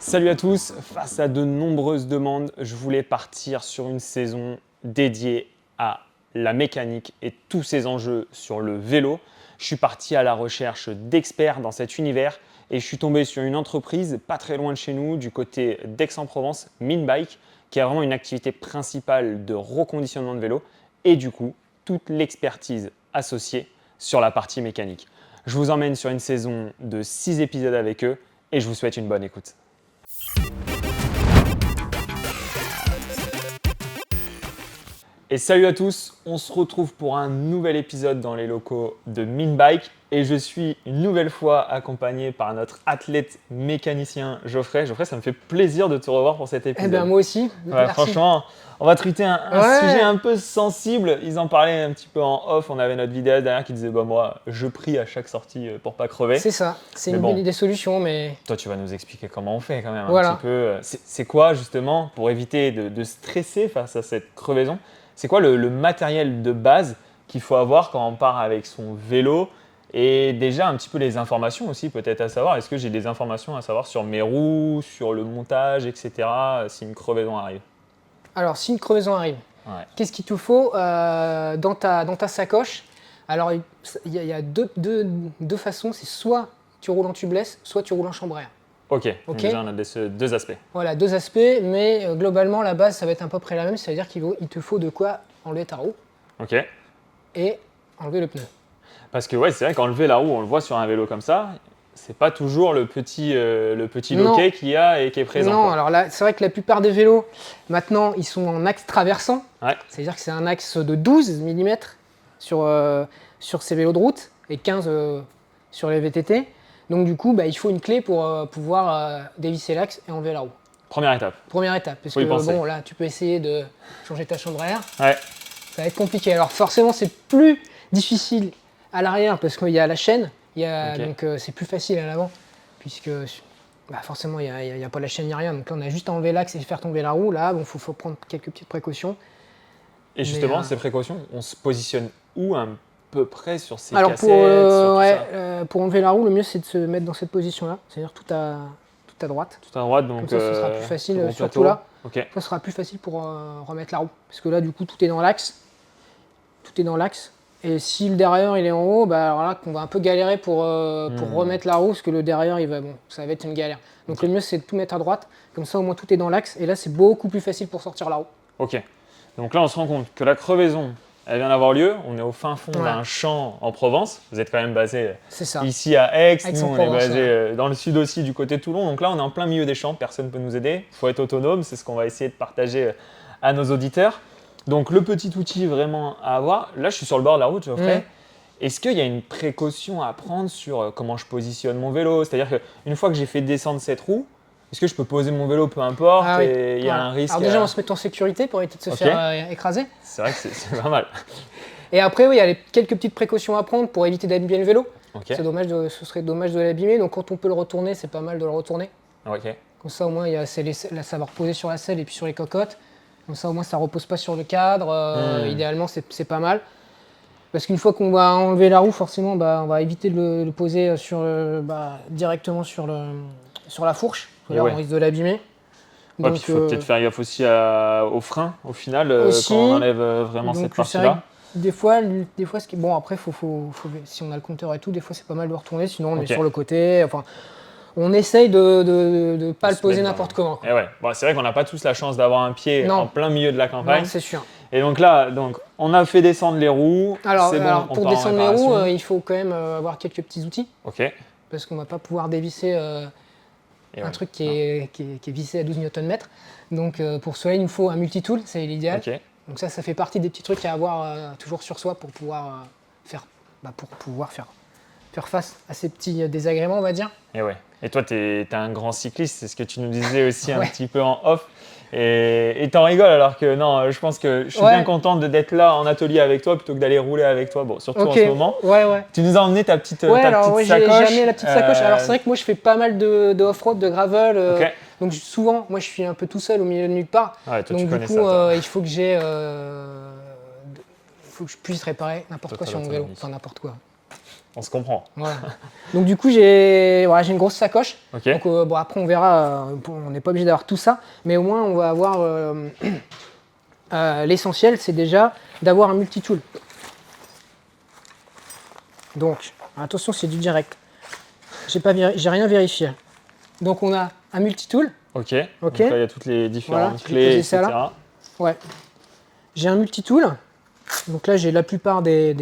Salut à tous, face à de nombreuses demandes, je voulais partir sur une saison dédiée à la mécanique et tous ces enjeux sur le vélo. Je suis parti à la recherche d'experts dans cet univers et je suis tombé sur une entreprise pas très loin de chez nous, du côté d'Aix-en-Provence, Minbike, qui a vraiment une activité principale de reconditionnement de vélo et du coup, toute l'expertise associée sur la partie mécanique. Je vous emmène sur une saison de 6 épisodes avec eux et je vous souhaite une bonne écoute. Et salut à tous, on se retrouve pour un nouvel épisode dans les locaux de Minbike et je suis une nouvelle fois accompagné par notre athlète mécanicien Geoffrey. Geoffrey, ça me fait plaisir de te revoir pour cet épisode. Eh bien moi aussi, Ouais, merci. franchement, on va traiter un sujet un peu sensible. Ils en parlaient un petit peu en off, on avait notre vidéo derrière qui disait moi je prie à chaque sortie pour pas crever. C'est ça, c'est Mais une bon. bonne idée solution, mais Toi, tu vas nous expliquer comment on fait quand même Voilà. un petit peu. C'est quoi justement pour éviter de stresser face à cette crevaison? C'est quoi le matériel de base qu'il faut avoir quand on part avec son vélo? Et déjà un petit peu les informations aussi peut-être à savoir. Est-ce que j'ai des informations à savoir sur mes roues, sur le montage, etc. si une crevaison arrive? alors si une crevaison arrive, Ouais. qu'est-ce qu'il te faut dans ta sacoche? Alors il y a deux façons, c'est soit tu roules en tubeless, soit tu roules en chambre à air. Ok, Ok. déjà on a deux aspects. Voilà, deux aspects, mais globalement la base ça va être à peu près la même, c'est-à-dire qu'il te faut de quoi enlever ta roue Ok. et enlever le pneu. Parce que ouais, c'est vrai qu'enlever la roue, on le voit sur un vélo comme ça, c'est pas toujours le petit Non. loquet qu'il y a et qui est présent. Non, quoi. alors là, c'est vrai que la plupart des vélos, maintenant, ils sont en axe traversant. Ouais. C'est-à-dire que c'est un axe de 12 mm sur ces vélos de route et 15 sur les VTT. Donc du coup, il faut une clé pour pouvoir dévisser l'axe et enlever la roue. Première étape. Première étape, parce Faut y que penser. bon, là, tu peux essayer de changer ta chambre à air. Ouais. Ça va être compliqué. Alors forcément, c'est plus difficile à l'arrière parce qu'il y a la chaîne. Ok. Donc c'est plus facile à l'avant, puisque forcément, il n'y a pas la chaîne ni rien. Donc là, on a juste à enlever l'axe et faire tomber la roue. Là, faut prendre quelques petites précautions. Et justement, Mais, ces précautions, on se positionne où à peu près sur ces Alors cassettes, sur tout ça pour enlever la roue, le mieux c'est de se mettre dans cette position-là, c'est-à-dire tout à droite. Tout à droite, donc Comme ça, ce sera plus facile, tout rond surtout plateau. là. Ok. Ça sera plus facile pour remettre la roue. Parce que là, du coup, tout est dans l'axe. Tout est dans l'axe. Et si le derrière il est en haut, alors là, qu'on va un peu galérer pour remettre la roue, parce que le derrière, ça va être une galère. Donc Ok. le mieux c'est de tout mettre à droite. Comme ça, au moins tout est dans l'axe. Et là, c'est beaucoup plus facile pour sortir la roue. Ok. Donc là, on se rend compte que la crevaison, elle vient d'avoir lieu. On est au fin fond Ouais. d'un champ en Provence. Vous êtes quand même basé C'est ça. ici à Aix. Nous, on est Aix-en-Provence, basé dans le sud aussi, du côté de Toulon. Donc là, on est en plein milieu des champs. Personne ne peut nous aider. Il faut être autonome. C'est ce qu'on va essayer de partager à nos auditeurs. Donc le petit outil vraiment à avoir. Là, je suis sur le bord de la route, Geoffrey. Est-ce qu'il y a une précaution à prendre sur comment je positionne mon vélo? C'est-à-dire qu'une fois que j'ai fait descendre cette roue, est-ce que je peux poser mon vélo peu importe Ah oui. et il y a Voilà. un risque Alors déjà, on se met en sécurité pour éviter de se Ok. faire écraser. C'est vrai que c'est pas mal. Et après, oui, il y a quelques petites précautions à prendre pour éviter d'abîmer le vélo. Ok. Ce serait dommage de l'abîmer. Donc quand on peut le retourner, c'est pas mal de le retourner. Ok. Comme ça, au moins, ça va reposer sur la selle et puis sur les cocottes. Comme ça, au moins, ça repose pas sur le cadre. Idéalement, c'est pas mal. Parce qu'une fois qu'on va enlever la roue, forcément, on va éviter de le poser directement sur la fourche. Et Là, ouais. on risque de l'abîmer. Ouais, puis il faut peut-être faire gaffe aussi au frein, au final, Aussi. quand on enlève vraiment Donc, cette c'est vrai partie-là. que des fois, bon, après, si on a le compteur et tout, des fois, c'est pas mal de retourner. Sinon, on le met Ok. sur le côté. Enfin, on essaye de pas De le se poser mettre n'importe comment. Et ouais, bon, c'est vrai qu'on n'a pas tous la chance d'avoir un pied Non. en plein milieu de la campagne. Non, c'est sûr. Et donc là, on a fait descendre les roues. Alors, c'est bon, on pour part en descendre les roues, réparation. il faut quand même avoir quelques petits outils. Ok. Parce qu'on va pas pouvoir dévisser Et un ouais. truc qui est vissé à 12 Nm. Donc pour cela, il nous faut un multitool, c'est l'idéal. Ok. Donc ça fait partie des petits trucs à avoir toujours sur soi pour pouvoir faire face à ces petits désagréments, on va dire. Et ouais. Et toi, t'es un grand cycliste, c'est ce que tu nous disais aussi un Ouais. petit peu en off. Et t'en rigoles alors que non, je pense que je suis Ouais. bien content d'être là en atelier avec toi plutôt que d'aller rouler avec toi. Bon, surtout en ce moment. Ouais. Tu nous as emmené ta petite J'ai sacoche. amené la petite sacoche. Alors c'est vrai que moi je fais pas mal de off-road, de gravel. Ok. Donc souvent, moi je suis un peu tout seul au milieu de nulle part. Ouais, toi, Donc tu du connais coup, ça. toi. il faut que faut que je puisse réparer n'importe quoi sur mon vélo. Total autonomie. Enfin n'importe quoi. On se comprend. Voilà. Donc du coup, j'ai une grosse sacoche. Ok. Donc bon, après, on verra. On n'est pas obligé d'avoir tout ça, mais au moins, on va avoir l'essentiel, c'est déjà d'avoir un multitool. Donc, attention, c'est du direct. J'ai rien vérifié. Donc, on a un multitool. Ok. Ok. Donc là, il y a toutes les différentes Voilà, je vais clés, poser ça etc. là. Ouais. J'ai un multitool. Donc là, j'ai la plupart des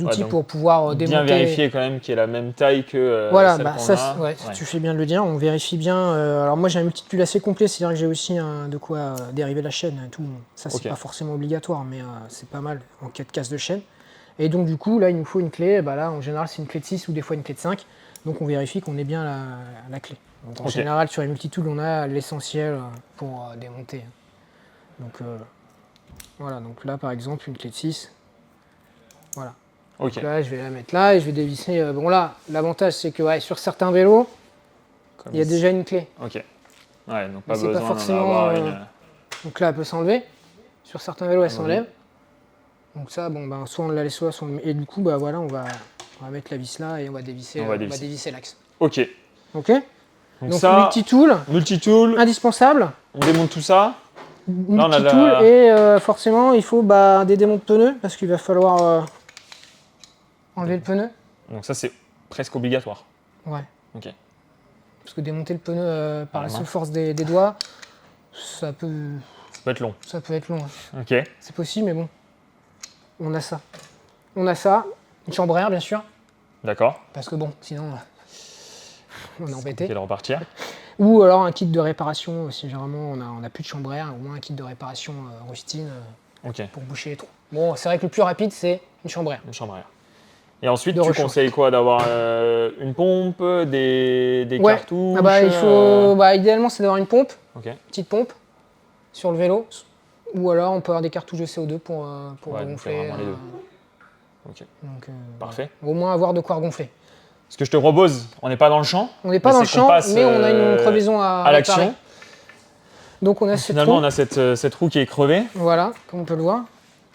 outils donc, pour pouvoir Bien démonter. vérifier quand même qu'il y ait la même taille que Voilà, celle bah, qu'on ça, a. ouais, tu fais bien de le dire. On vérifie bien. Alors moi, j'ai un multitool assez complet, c'est-à-dire que j'ai aussi de quoi dériver la chaîne et tout. Ça, c'est Ok. pas forcément obligatoire, mais c'est pas mal en cas de casse de chaîne. Et donc, du coup, là, il nous faut une clé. Bah, là, en général, c'est une clé de 6 ou des fois une clé de 5. Donc, on vérifie qu'on ait bien la clé. Donc, en Ok. général, sur les multitools, on a l'essentiel pour démonter. Donc, voilà. Donc là, par exemple, une clé de 6. Voilà. Ok. Donc là, je vais la mettre là et je vais dévisser. Bon, là, l'avantage, c'est que sur certains vélos, Comme il y a ici. déjà une clé. Ok. Ouais, donc Mais pas c'est pas besoin d'en forcément, avoir une. Donc là, elle peut s'enlever. Sur certains vélos, elle Amovible. s'enlève. Donc ça, bon, ben, soit on la laisse, soit on le met. Et du coup, bah, voilà, on va mettre la vis là et on va dévisser, On va dévisser. dévisser l'axe. Ok. Ok. Donc Donc ça, multitool, multitool, indispensable. on démonte tout ça. Là, on a Multitool la... et forcément, il faut des démontes de pneus parce qu'il va falloir enlever le pneu. Donc ça, c'est presque obligatoire. Ouais. Ok. Parce que démonter le pneu par À la la main. seule force des doigts, ça peut Ça peut être long. être long. Hein. Ok. C'est possible, mais bon, on a ça. On a ça, une chambre à air bien sûr, D'accord. parce que bon, sinon on est C'est embêté. compliqué de repartir. Ou alors un kit de réparation, si vraiment on a plus de chambre à air, au moins un kit de réparation rustine Ok. pour boucher les trous. Bon, c'est vrai que le plus rapide, c'est une chambre à air. Une chambre à air. Et ensuite, De tu rechange. conseilles quoi? D'avoir une pompe, des Ouais. cartouches Ah bah, il faut, idéalement, c'est d'avoir une pompe, Ok. petite pompe, sur le vélo. Ou alors, on peut avoir des cartouches de CO2 pour Ouais, donc gonfler. c'est vraiment les deux. Ok. Donc, Parfait. voilà. Au moins avoir de quoi regonfler. Ce que je te propose, on n'est pas dans le champ. On n'est pas mais dans le c'est qu'on champ, passe, mais on a une crevaison à réparer. l'action. Donc on a cette Finalement, roue. on a cette roue qui est crevée. Voilà, comme on peut le voir.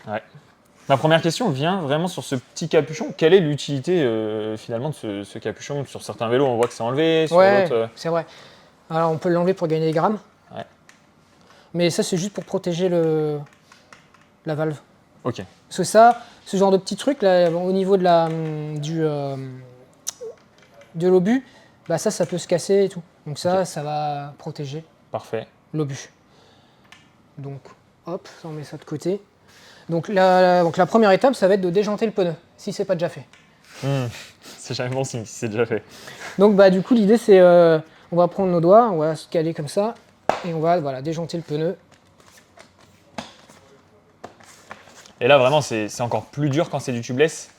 Ouais. Ma première question vient vraiment sur ce petit capuchon. Quelle est l'utilité finalement de ce capuchon? Sur certains vélos, on voit que c'est enlevé. Sur Ouais, d'autres, c'est vrai. Alors on peut l'enlever pour gagner des grammes. Ouais. Mais ça, c'est juste pour protéger la valve. Ok. Parce que ça, ce genre de petit truc là, au niveau de de l'obus, bah ça peut se casser et tout. Donc ça, Ok. ça va protéger Parfait. l'obus. Donc, hop, ça, on met ça de côté. Donc la première étape, ça va être de déjanter le pneu, si c'est pas déjà fait. C'est jamais bon signe si c'est déjà fait. Donc du coup, l'idée c'est, on va prendre nos doigts, on va se caler comme ça, et on va déjanter le pneu. Et là, vraiment, c'est encore plus dur quand c'est du tubeless.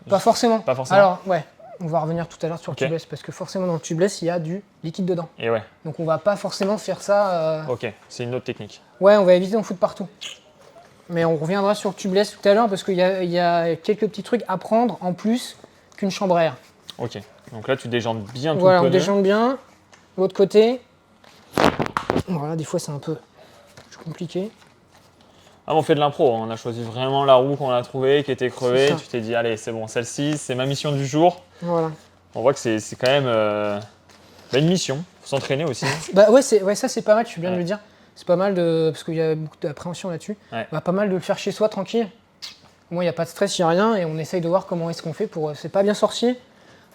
Pas forcément. Pas forcément. Alors, ouais, on va revenir tout à l'heure sur Ok. le tubeless, parce que forcément dans le tubeless, il y a du liquide dedans. Et ouais. Donc on va pas forcément faire ça. Ok. C'est une autre technique. Ouais, on va éviter d'en foutre partout. Mais on reviendra sur le tubeless tout à l'heure, parce qu'il y a quelques petits trucs à prendre en plus qu'une chambre à air. Ok. Donc là, tu déjantes bien Voilà, tout on le pneu. déjante bien. L'autre côté. Voilà, des fois c'est un peu plus compliqué. Ah, on fait de l'impro. On a choisi vraiment la roue qu'on a trouvée, qui était crevée. C'est ça. Tu t'es dit, allez, c'est bon, celle-ci, c'est ma mission du jour. Voilà. On voit que c'est quand même une mission. Faut s'entraîner aussi. Bah ouais, ça c'est pas mal, je suis bien de Ouais. le dire. C'est pas mal parce qu'il y a beaucoup d'appréhension là-dessus. Ouais. Bah, pas mal de le faire chez soi tranquille. Au moins il n'y a pas de stress, il n'y a rien et on essaye de voir comment est-ce qu'on fait pour. C'est pas bien sorcier.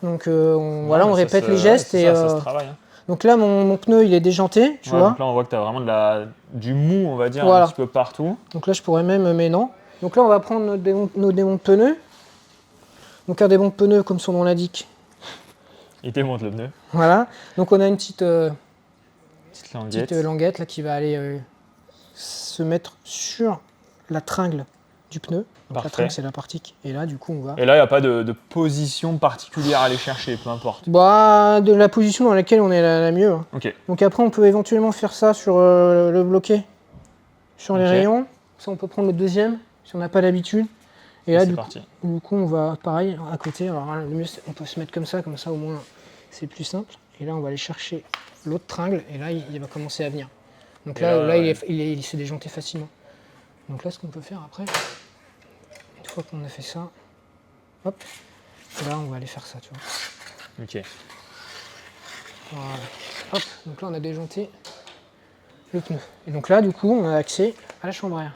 Donc on Ouais, mais répète ça les se- gestes ouais, et. c'est ça se travaille. Hein. Donc là mon pneu il est déjanté, tu Ouais, vois. donc là, on voit que tu as vraiment du mou, on va dire, Voilà. un petit peu partout. Donc là je pourrais même, mais non. Donc là on va prendre nos démontes pneus. Donc un démonte pneu comme son nom l'indique. Il démonte le pneu. Voilà. Donc on a une petite Petite languette. languette là qui va aller se mettre sur la tringle du pneu. Donc la Parfait. tringle c'est la partie qui est là, du coup on va. Et là, il n'y a pas de position particulière à aller chercher, peu importe. De la position dans laquelle on est la mieux. Hein. Ok. Donc après on peut éventuellement faire ça sur le bloqué, sur les Ok. rayons. Ça on peut prendre le deuxième si on n'a pas l'habitude. Et là c'est du parti. coup on va pareil à côté. Alors le mieux on peut se mettre comme ça au moins c'est plus simple. Et là on va aller chercher l'autre tringle et là il va commencer à venir. Donc Et là, là, ouais. il s'est déjanté facilement. Donc là ce qu'on peut faire après, une fois qu'on a fait ça, Hop. Là, on va aller faire ça, tu vois. Ok. Voilà. Hop. Donc là, on a déjanté le pneu. Et donc là, du coup, on a accès à la chambre à air.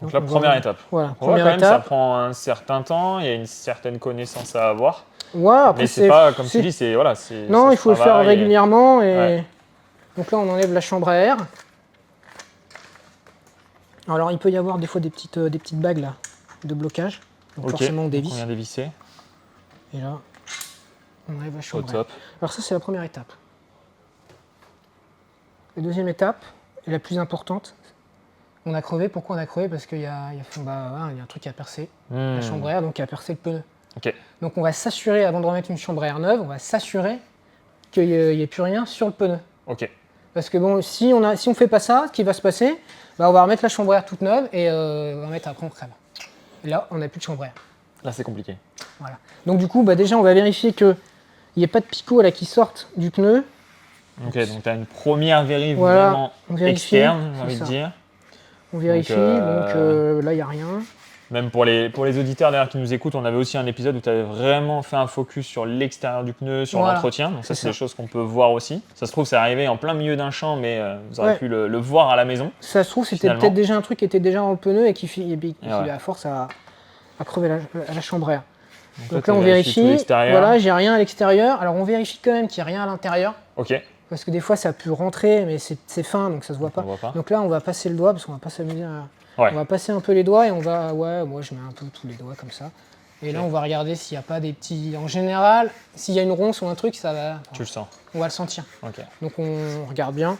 Donc la on va- première étape. Voilà, On voit quand première même, ça étape. prend un certain temps, il y a une certaine connaissance à avoir. Ouais, après, Mais c'est pas, comme tu dis, c'est voilà, Non, ça il se faut le faire travaille et- régulièrement. Et... Ouais. Donc là, on enlève la chambre à air. Alors, il peut y avoir des fois des petites bagues là, de blocage. Donc Ok, forcément, on donc dévisse. on vient dévisser. Et là, on enlève la Au chambre à air. top. Alors ça, c'est la première étape. La deuxième étape, et la plus importante, on a crevé. Pourquoi on a crevé? Parce qu'il y a un truc qui a percé, la chambre à air, donc qui a percé le pneu. Ok. Donc on va s'assurer, avant de remettre une chambre à air neuve, on va s'assurer qu'il n'y ait plus rien sur le pneu. Ok. Parce que bon, si on fait pas ça, ce qui va se passer, on va remettre la chambre à air toute neuve et on va mettre après on crève. Et là, on n'a plus de chambre à air. Là, c'est compliqué. Voilà. Donc du coup, déjà, on va vérifier qu'il n'y ait pas de picots là qui sortent du pneu. Ok, donc tu as une première vérif Voilà, vraiment on vérifie, externe, j'ai c'est envie de ça. dire. On vérifie, Donc, là, il n'y a rien. Même pour les auditeurs d'ailleurs qui nous écoutent, on avait aussi un épisode où tu avais vraiment fait un focus sur l'extérieur du pneu, sur Voilà, l'entretien. Donc ça, c'est c'est des ça. choses qu'on peut voir aussi. Ça se trouve, c'est arrivé en plein milieu d'un champ, mais vous aurez Ouais. pu le voir à la maison. Ça se trouve, c'était Finalement. peut-être déjà un truc qui était déjà dans le pneu et qui ouais. a force à crever la chambre à air. Donc toi, là, on tu vérifies tout vérifie. l'extérieur. Voilà, j'ai rien à l'extérieur. Alors, on vérifie quand même qu'il n'y a rien à l'intérieur. Ok, Parce que des fois, ça a pu rentrer, mais c'est fin, donc ça se voit on pas. voit pas. Donc là, on va passer le doigt, parce qu'on va pas s'amuser à... Ouais. On va passer un peu les doigts et on va... Ouais, moi, je mets un peu tous les doigts comme ça. Et là, Ok. on va regarder s'il n'y a pas des petits... En général, s'il y a une ronce ou un truc, ça va... Tu le sens. On va le sentir. Ok. Donc, on regarde bien.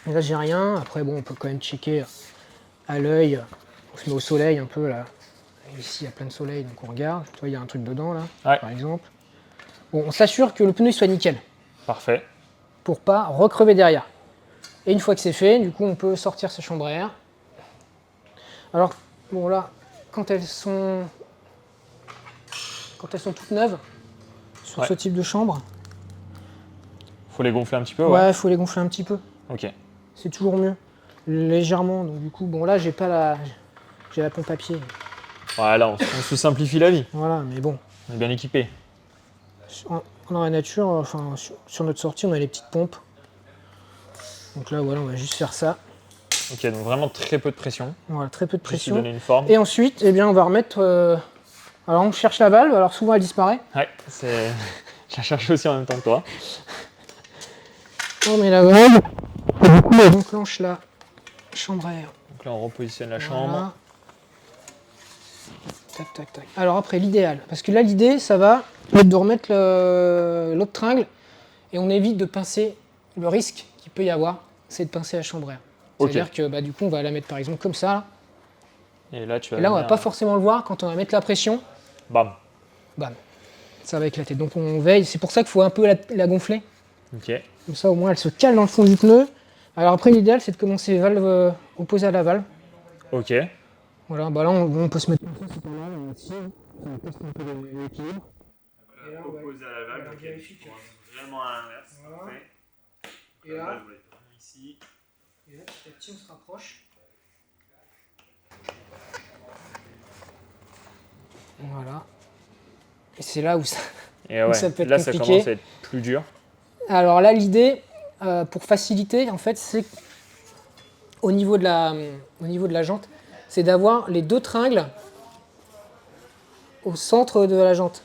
Et là, j'ai rien. Après, bon, on peut quand même checker à l'œil. On se met au soleil un peu, là. Ici, il y a plein de soleil, donc on regarde. Tu vois, il y a un truc dedans, là, Ouais. par exemple. Bon, on s'assure que le pneu soit nickel, Parfait. pour pas recrever derrière. Et une fois que c'est fait, du coup, on peut sortir ces chambres à air. Alors, bon là, quand elles sont toutes neuves, sur Ouais. ce type de chambre, Faut les gonfler un petit peu, ouais, faut les gonfler un petit peu. Ok. C'est toujours mieux, légèrement. Donc du coup, bon là, j'ai la pompe à pied. Voilà, on se simplifie la vie. Voilà, mais bon, On est bien équipé. dans la nature, enfin, sur notre sortie, on a les petites pompes. Donc là, voilà, on va juste faire ça. Ok, donc vraiment très peu de pression. Voilà, très peu de Juste lui pression. donner une forme. Et ensuite, eh bien, on va remettre... Alors, on cherche la valve. Alors, souvent, elle disparaît. Ouais, c'est. Je la cherche aussi en même temps que toi. On met la valve. Et du coup, on enclenche la chambre à air. Donc là, on repositionne la Voilà. chambre. Tac, tac, tac. Alors après, l'idéal. Parce que là, l'idée, ça va être de remettre l'autre tringle et on évite de pincer. Le risque qu'il peut y avoir, c'est de pincer la chambre à air. Ok. C'est-à-dire que du coup, on va la mettre par exemple comme ça. Là. Et là, tu vas. Et là, on va venir- pas forcément le voir. Quand on va mettre la pression, Bam. bam, ça va éclater. Donc on veille. C'est pour ça qu'il faut un peu la gonfler. Ok. Comme ça, au moins, elle se cale dans le fond du pneu. Alors après, l'idéal, c'est de commencer valve opposée à la valve. Ok. Voilà, là, on peut se mettre comme ça, c'est pas mal. On tire, ça teste un peu l'équilibre. Opposé à la valve, on vérifie que- Vraiment à l'inverse. Voilà. Et La là, valve va être ici. petit à petit, on se rapproche. Voilà. Et c'est là où ça... Et ouais, ça peut être là, ça compliqué. commence à être plus dur. Alors là, l'idée, pour faciliter, en fait, c'est au niveau de la jante, c'est d'avoir les deux tringles au centre de la jante.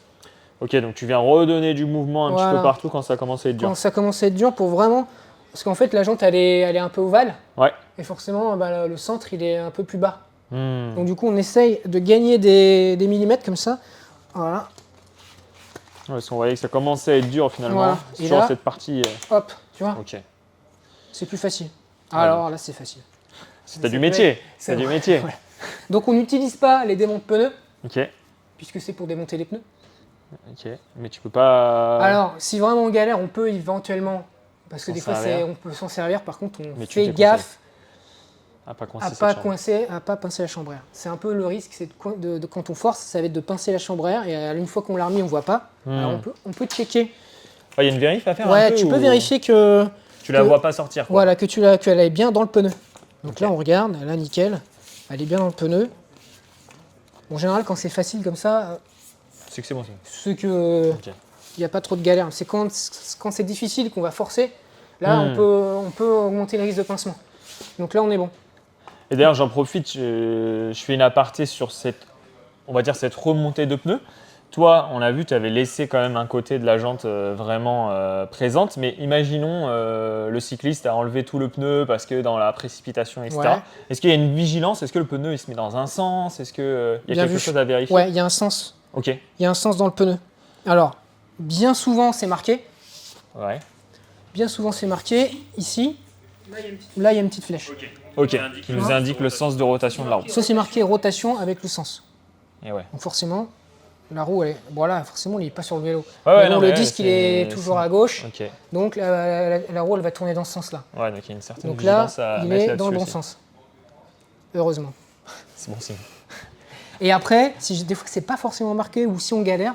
Ok, donc tu viens redonner du mouvement un petit Voilà. peu partout quand ça commence à être dur. Quand ça commence à être dur, pour vraiment... Parce qu'en fait, la jante, elle est un peu ovale. Ouais. Et forcément, le centre, il est un peu plus bas. Hmm. Donc du coup, on essaye de gagner des millimètres comme ça. Voilà. Ouais, parce qu'on voyait que ça commençait à être dur finalement Voilà. Et sur là- cette partie. Hop, tu vois, Ok. c'est plus facile. Ouais, Alors là, c'est facile. T'as du Ça métier. peut être- T'as du vrai. métier. Ouais. Donc on n'utilise pas les démonte pneus, Ok. puisque c'est pour démonter les pneus. Ok. Mais tu peux pas. Alors, si vraiment on galère, on peut éventuellement, parce que S'en des fois servir. on peut s'en servir, par contre on Mais tu fait déconseilles. gaffe Ah, pas coincé à cette pas chambre. pincer la chambre à air. C'est un peu le risque, c'est de quand on force, ça va être de pincer la chambre à air, et une fois qu'on l'a remis, on voit pas. Alors on peut checker. Il y a une vérif à faire un Ouais, peu tu peux ou vérifier que... Tu la vois pas sortir quoi. Voilà, qu'elle est bien dans le pneu. Donc Ok. là, on regarde, là, nickel. Elle est bien dans le pneu. En général, quand c'est facile comme ça, C'est que c'est bon. C'est que Ok. il n'y a pas trop de galère. C'est quand c'est difficile qu'on va forcer. Là, on peut augmenter le risque de pincement. Donc là, on est bon. Et d'ailleurs, j'en profite, je fais une aparté sur on va dire cette remontée de pneus. Toi, on l'a vu, tu avais laissé quand même un côté de la jante vraiment présente, mais imaginons le cycliste a enlevé tout le pneu parce que dans la précipitation, etc. Ouais. Est-ce qu'il y a une vigilance? Est-ce que le pneu il se met dans un sens? Est-ce qu'il y a Bien quelque vu. chose à vérifier? Ouais, il y a un sens. Ok. Il y a un sens dans le pneu. Alors, bien souvent, c'est marqué. Ouais. Bien souvent, c'est marqué. Ici, là, il y a une petite flèche. Ok. Qui nous indique le sens de rotation de la roue. Ça, c'est marqué rotation avec le sens. Et ouais. Donc forcément, la roue, forcément, il n'est pas sur le vélo. Ouais, Mais non, le mais disque, il est toujours à gauche. Ok. Donc la roue, elle va tourner dans ce sens-là. Ouais, donc il y a une certaine Donc là, vigilance à il mettre est là-dessus dans le bon aussi. sens. Heureusement. C'est bon signe. Et après, des fois, c'est pas forcément marqué ou si on galère,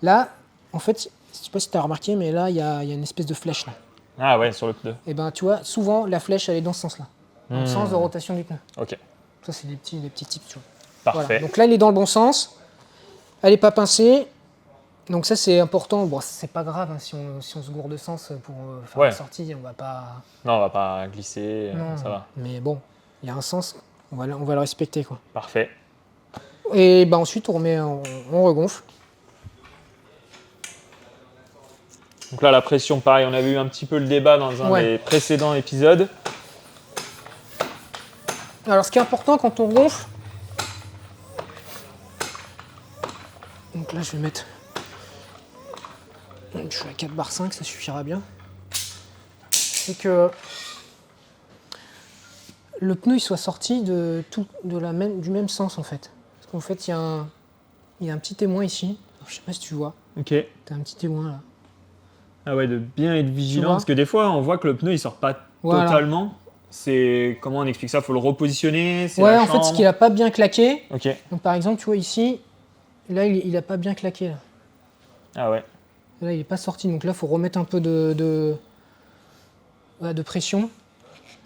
là, en fait, je sais pas si tu as remarqué, mais là, il y a une espèce de flèche là. Ah ouais, sur le pneu. Et ben, tu vois, souvent, la flèche, elle est dans ce sens-là. Dans le sens de rotation du pneu. Ok. Ça, c'est des petits tips, tu vois. Parfait. Voilà. Donc là, il est dans le bon sens. Elle n'est pas pincée. Donc ça, c'est important. Bon, c'est pas grave hein, si on se gourde de sens pour faire la sortie. On va pas... Non, on va pas glisser, Non, ça va. mais bon, il y a un sens. On va le respecter, quoi. Parfait. Et ben ensuite, on regonfle. Donc là, la pression, pareil, on avait eu un petit peu le débat dans un des précédents épisodes. Alors, ce qui est important quand on gonfle, donc là, je vais mettre, je suis à 4,5 bar, ça suffira bien. C'est que le pneu il soit sorti du même sens en fait. Parce qu'en fait, il y a un petit témoin ici. Alors, je sais pas si tu vois. Ok. Tu as un petit témoin là. Ah ouais, de bien être vigilant, Tu vois parce que des fois, on voit que le pneu, il sort pas Voilà. totalement. C'est comment on explique ça? Faut le repositionner. C'est Ouais, la en fait, ce chambre. qu'il a pas bien claqué. Ok. Donc, par exemple, tu vois ici, là, il a pas bien claqué là. Ah ouais. Là, il n'est pas sorti, donc là, il faut remettre un peu de pression.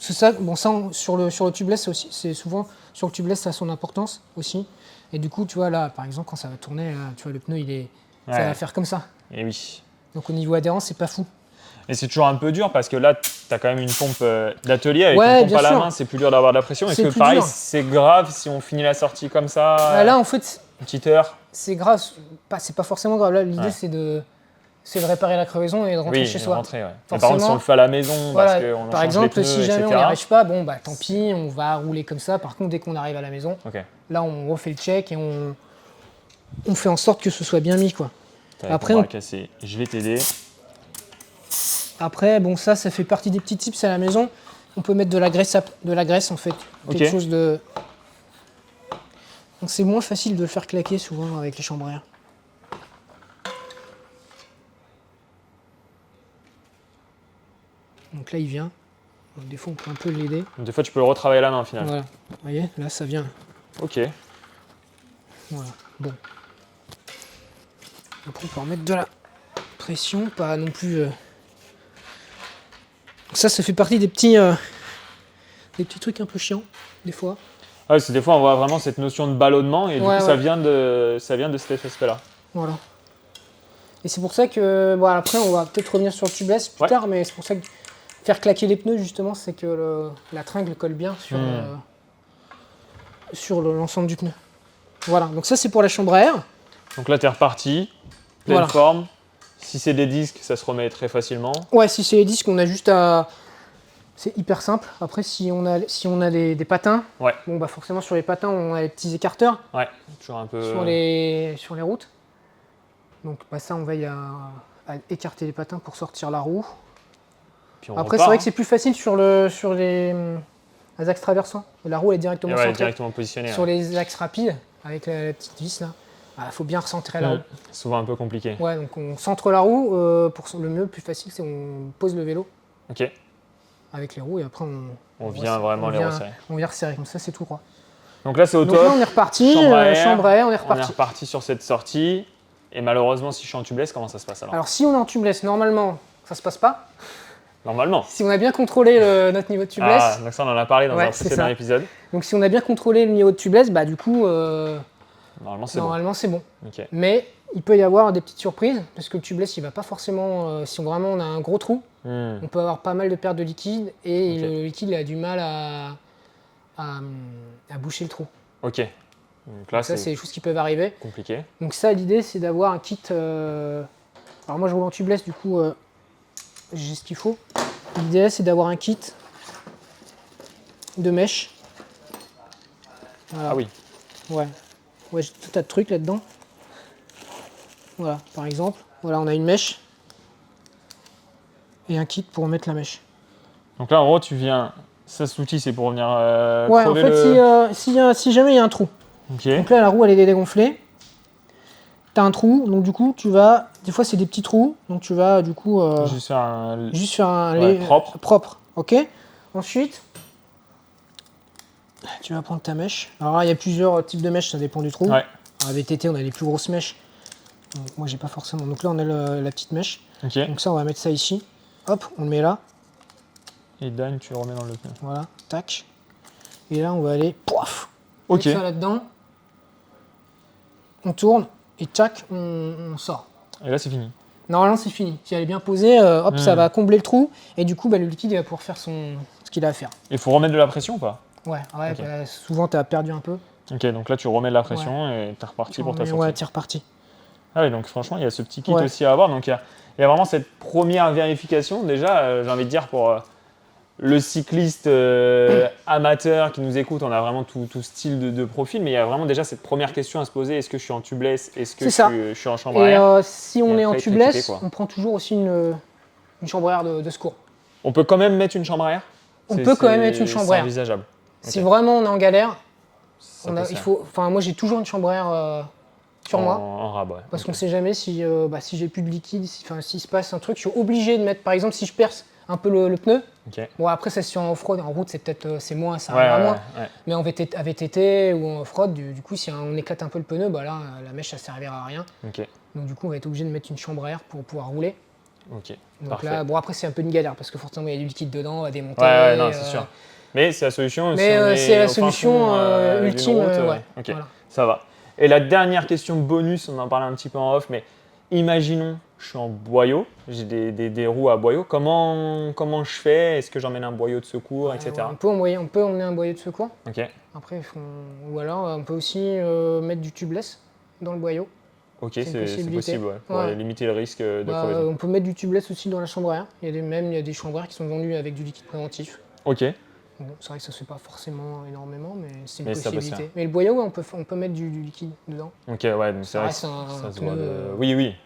C'est ça, bon, ça, sur le tubeless, c'est souvent, sur le tubeless, ça a son importance aussi. Et du coup, tu vois, là, par exemple, quand ça va tourner, là, tu vois, le pneu, ça va faire comme ça. Et oui. Donc, au niveau adhérence, c'est pas fou. Et c'est toujours un peu dur parce que là, tu as quand même une pompe d'atelier avec Ouais, une pompe bien à la sûr. main, c'est plus dur d'avoir de la pression. Est-ce C'est que plus pareil, dur. c'est grave si on finit la sortie comme ça, Là, en fait, une petite heure? c'est grave. C'est pas forcément grave. Là, l'idée, Ouais. c'est de réparer la crevaison et de rentrer chez et soi. rentrer, ouais. Mais par Forcément. contre, si on le fait à la maison, Voilà. parce qu'on Par change exemple, les pneus, si jamais on etc. n'y arrive pas, bon, bah tant pis, on va rouler comme ça. Par contre, dès qu'on arrive à la maison, Ok. là, on refait le check et on fait en sorte que ce soit bien mis, quoi. T'as Après, ton bras cassé. Je vais t'aider. Après, bon, ça fait partie des petits tips à la maison. On peut mettre de la graisse en fait. Quelque Ok. chose de. Donc c'est moins facile de le faire claquer souvent avec les chambres à air. Donc là, il vient. Donc, des fois, on peut un peu l'aider. Des fois, tu peux le retravailler à la main au final. Voilà. Vous voyez, là, ça vient. Ok. Voilà. Bon. Après, on peut remettre de la pression, pas non plus. Ça fait partie des petits trucs un peu chiants, des fois. Ah ouais, des fois, on voit vraiment cette notion de ballonnement et du coup, Ouais. ça vient de cet aspect-là. Voilà. Et c'est pour ça que, bon, après, on va peut-être revenir sur le tubeless plus tard, mais c'est pour ça que faire claquer les pneus, justement, c'est que la tringle colle bien sur l'ensemble du pneu. Voilà, donc ça, c'est pour la chambre à air. Donc là, tu es reparti, pleine Voilà. forme. Si c'est des disques, ça se remet très facilement. Ouais, si c'est les disques, on a juste à... C'est hyper simple. Après, si on a des patins, Ouais. bon, bah forcément, sur les patins, on a les petits écarteurs Ouais, toujours un peu. sur les routes. Donc, bah, ça, on veille à écarter les patins pour sortir la roue. Puis on Après, repart, c'est vrai que c'est plus facile sur les axes traversants. La roue est directement ouais, centrée. directement positionné. Sur Ouais. les axes rapides, avec la petite vis là, il faut bien recentrer la roue. Souvent un peu compliqué. Ouais, donc on centre la roue. Pour le plus facile, c'est on pose le vélo Ok. avec les roues et après On vient vraiment les resserrer. On vient resserrer, comme ça c'est tout droit. Donc là, c'est au Donc top. là, on est reparti. Chambre à air. Chambre à air, on est On est reparti. reparti sur cette sortie. Et malheureusement, si je suis en tubeless, comment ça se passe alors? Alors, si on est en tubeless, normalement, ça se passe pas. Normalement. Si on a bien contrôlé notre niveau de tubeless. Donc ça, on en a parlé dans Ouais, un c'est précédent ça. épisode. Donc, si on a bien contrôlé le niveau de tubeless, bah du coup, Normalement, c'est Normalement, c'est bon. bon. Ok. Mais il peut y avoir des petites surprises parce que le tubeless, il va pas forcément. Si vraiment on a un gros trou, on peut avoir pas mal de pertes de liquide et Ok. le liquide il a du mal à boucher le trou. Ok. Donc là, Ça, c'est c'est des choses qui peuvent arriver. compliqué. Donc ça, l'idée, c'est d'avoir un kit. Alors moi, je roule en tubeless, du coup, j'ai ce qu'il faut. L'idée, c'est d'avoir un kit de mèche. Voilà. Ah oui. Ouais. Ouais, j'ai tout un tas de trucs là-dedans. Voilà, par exemple. Voilà, on a une mèche et un kit pour mettre la mèche. Donc là, en gros, tu viens. Ça, cet outil, c'est pour venir Ouais, en crever fait, si jamais il y a un trou. Ok. Donc là, la roue, elle est dégonflée. T'as un trou, donc du coup, tu vas. Des fois, c'est des petits trous, donc tu vas du coup. Juste faire un. Juste faire un Ouais, lait propre. Ok. Ensuite, tu vas prendre ta mèche. Alors là, il y a plusieurs types de mèches, ça dépend du trou. Ouais. Alors, VTT, on a les plus grosses mèches. Donc, moi, j'ai pas forcément. Donc là, on a la petite mèche. Ok. Donc ça, on va mettre ça ici. Hop, on le met là. Et Dan, tu le remets dans le pneu. Voilà, tac. Et là, on va aller. Pouf. Ok. Mettre ça là-dedans. On tourne et tac, on sort. Et là, c'est fini. Normalement, c'est fini. Si elle est bien posée, hop, ça va combler le trou. Et du coup, bah, le liquide, il va pouvoir faire ce qu'il a à faire. Il faut remettre de la pression ou pas? Ouais, Ok. bah, souvent, tu as perdu un peu. Ok, donc là, tu remets de la pression et t'es reparti pour ta sortie. Ouais, t'es reparti. Ah oui, donc franchement, il y a ce petit kit Ouais. aussi à avoir. Donc il y a vraiment cette première vérification. Déjà, j'ai envie de dire pour le cycliste amateur qui nous écoute, on a vraiment tout style de profil, mais il y a vraiment déjà cette première question à se poser. Est-ce que je suis en tubeless? Est-ce que je suis en chambre Et à air? si on Et est en après, être tubeless, équipé, quoi. on prend toujours aussi une chambre à air de secours. On peut quand même mettre une chambre à air? On peut quand même mettre une chambre à C'est air. envisageable. Si Ok. vraiment on est en galère, Ça peut se faire. moi j'ai toujours une chambre à air sur moi. En rab, ouais. Parce Ok. qu'on sait jamais si j'ai plus de liquide, s'il se passe un truc, je suis obligé de mettre, par exemple, si je perce un peu le pneu. Ok. Bon, après, ça, c'est en off-road, en route, c'est peut-être c'est moins, ça Ouais, arrivera moins. ouais. Mais en VTT ou en off-road, du coup, si on éclate un peu le pneu, bah là, la mèche, ça servira à rien. Ok. Donc, du coup, on va être obligé de mettre une chambre à air pour pouvoir rouler. Ok. Donc Parfait. là, bon, après, c'est un peu une galère parce que forcément, il y a du liquide dedans, à démonter. Ouais, non, c'est sûr. Mais c'est la solution. Mais si on est c'est la au fin solution fond, d'une ultime. route, Ouais, ok, voilà. ça va. Et la dernière question bonus, on en parlait un petit peu en off, mais imaginons, je suis en boyau, j'ai des roues à boyau. Comment je fais? Est-ce que j'emmène un boyau de secours, etc. On peut emmener un boyau de secours. Ok, Après, ou alors, on peut aussi mettre du tubeless dans le boyau. ok, C'est une c'est possibilité. possible, ouais, pour Ouais. limiter le risque de Bah, crevaison. on peut mettre du tubeless aussi dans la chambre à air. Il y a des chambres à air qui sont vendues avec du liquide préventif. Ok, Bon, c'est vrai que ça se fait pas forcément énormément, mais c'est une Mais ça peut se possibilité. faire. Mais le boyau, ouais, on peut mettre du liquide dedans. ok, ouais, donc c'est Ça vrai reste que un ça se pneu, voit de... Oui.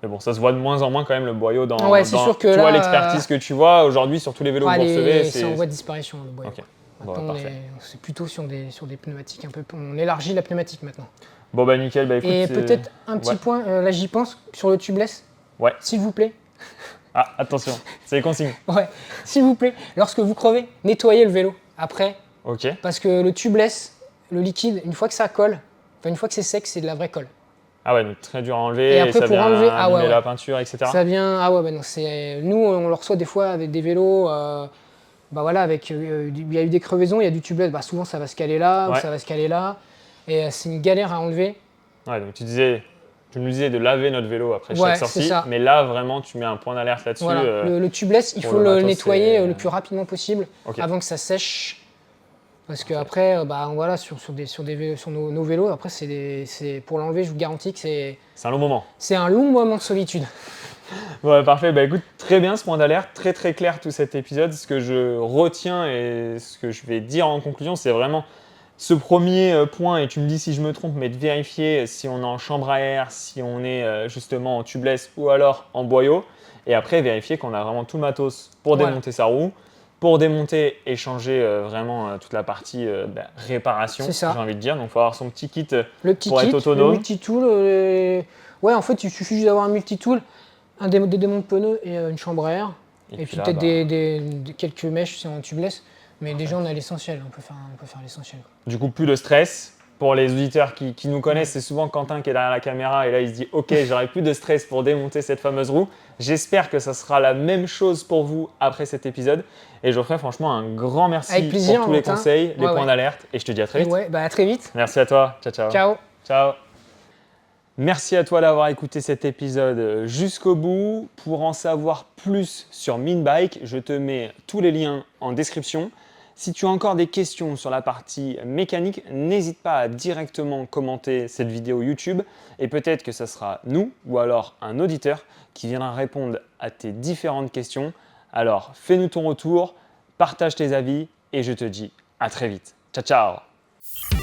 Mais bon, ça se voit de moins en moins quand même le boyau dans. Ah ouais, c'est sûr que tu là, vois l'expertise que tu vois aujourd'hui sur tous les vélos que vous recevez, c'est en voie de disparition le boyau. Ok. Maintenant, Bon, parfait. c'est plutôt sur des pneumatiques un peu. On élargit la pneumatique maintenant. Bon bah nickel, bah écoute. Et peut-être un petit ouais. point, là j'y pense, sur le tubeless. Ouais. S'il vous plaît. Ah, attention, c'est les consignes. Ouais, s'il vous plaît, lorsque vous crevez, nettoyez le vélo après. Ok. Parce que le tubeless, le liquide, une fois que ça colle, une fois que c'est sec, c'est de la vraie colle. Ah ouais, donc très dur à enlever, Et après, ça pour vient enlever- abîmer la peinture, etc. Ça vient, non, nous on le reçoit des fois avec des vélos, bah voilà, il y a eu des crevaisons, il y a du tubeless, bah souvent ça va se caler là, ou Ouais. ça va se caler là, et c'est une galère à enlever. Ouais, donc tu nous disais de laver notre vélo après Ouais, chaque c'est sortie, ça. mais là vraiment tu mets un point d'alerte là-dessus. Voilà. Le tubeless, il pour faut le le matos, nettoyer c'est- le plus rapidement possible, Ok. avant que ça sèche. Parce qu'après, bah, voilà, sur nos vélos, après, c'est pour l'enlever, je vous garantis que C'est un long moment. c'est un long moment de solitude. Ouais, parfait. Bah écoute, très bien ce point d'alerte, très très clair tout cet épisode. Ce que je retiens et ce que je vais dire en conclusion, c'est vraiment ce premier point, et tu me dis si je me trompe, mais de vérifier si on est en chambre à air, si on est justement en tubeless ou alors en boyau. Et après, vérifier qu'on a vraiment tout le matos pour Voilà. démonter sa roue, pour démonter et changer vraiment toute la partie réparation, C'est ça. j'ai envie de dire. Donc, il faut avoir son petit kit. Le petit Pour kit, être autonome. le multitool. Ouais, en fait, il suffit juste d'avoir un multitool, des démonts de pneus et une chambre à air. Et puis là, peut-être bah, quelques mèches si on est en tubeless. Mais déjà, on a l'essentiel. On peut faire l'essentiel. Du coup, plus de stress. Pour les auditeurs qui nous connaissent, c'est souvent Quentin qui est derrière la caméra et là il se dit ok, j'aurai plus de stress pour démonter cette fameuse roue. J'espère que ça sera la même chose pour vous après cet épisode. Et Geoffrey, franchement, un grand merci Avec plaisir, pour tous les Quentin. conseils, les Ouais, points ouais. d'alerte et je te dis à très Et vite. ouais, bah à très vite. Merci à toi. Ciao, ciao. Ciao. Ciao. Merci à toi d'avoir écouté cet épisode jusqu'au bout. Pour en savoir plus sur Minbike, je te mets tous les liens en description. Si tu as encore des questions sur la partie mécanique, n'hésite pas à directement commenter cette vidéo YouTube et peut-être que ce sera nous ou alors un auditeur qui viendra répondre à tes différentes questions. Alors fais-nous ton retour, partage tes avis et je te dis à très vite. Ciao ciao.